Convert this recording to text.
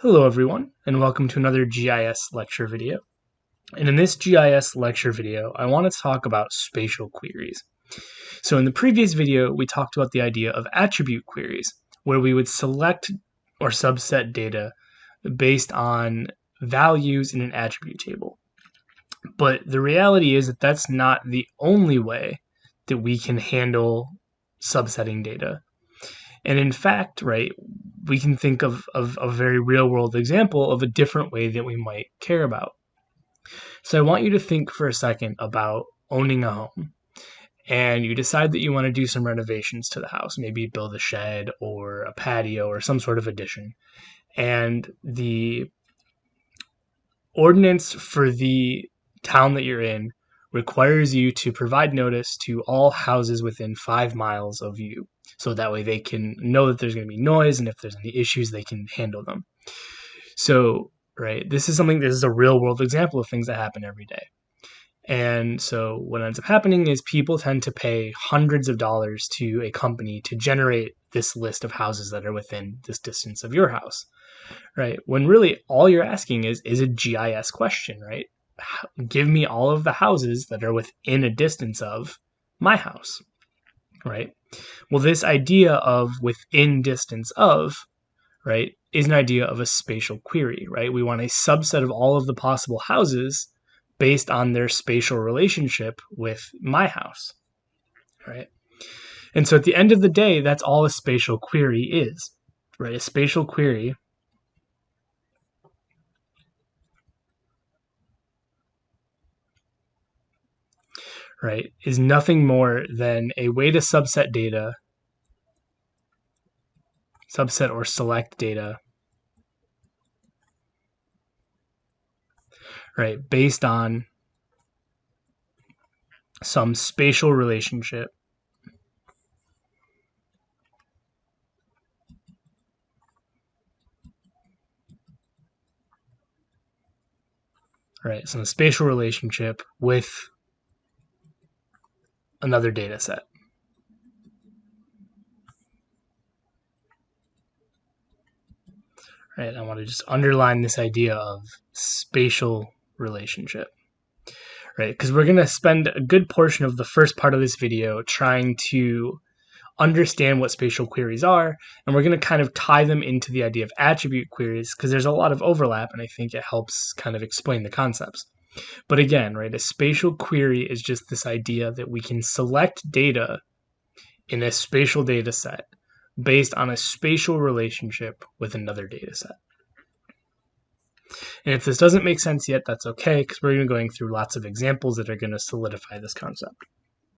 Hello everyone, and welcome to another GIS lecture video. And in this GIS lecture video, I want to talk about spatial queries. So in the previous video, we talked about the idea of attribute queries, where we would select or subset data based on values in an attribute table. But the reality is that that's not the only way that we can handle subsetting data. And in fact, right, we can think of a very real world example of a different way that we might care about. So I want you to think for a second about owning a home. And you decide that you want to do some renovations to the house, maybe build a shed or a patio or some sort of addition. And the ordinance for the town that you're in requires you to provide notice to all houses within 5 miles of you. So that way they can know that there's going to be noise, and if there's any issues, they can handle them. So, right, this is a real world example of things that happen every day. And so what ends up happening is people tend to pay hundreds of dollars to a company to generate this list of houses that are within this distance of your house, right? When really all you're asking is a GIS question, right? Give me all of the houses that are within a distance of my house, right? Well, this idea of within distance of, right, is an idea of a spatial query, right? We want a subset of all of the possible houses based on their spatial relationship with my house, right? And so at the end of the day, that's all a spatial query is, right? A spatial query right, is nothing more than a way to subset data, subset or select data, right, based on some spatial relationship, right, some spatial relationship with another data set. Right, I want to just underline this idea of spatial relationship, right? Because we're going to spend a good portion of the first part of this video trying to understand what spatial queries are, and we're going to kind of tie them into the idea of attribute queries because there's a lot of overlap, and I think it helps kind of explain the concepts. But again, right, a spatial query is just this idea that we can select data in a spatial data set based on a spatial relationship with another data set. And if this doesn't make sense yet, that's okay, because we're going to be going through lots of examples that are going to solidify this concept.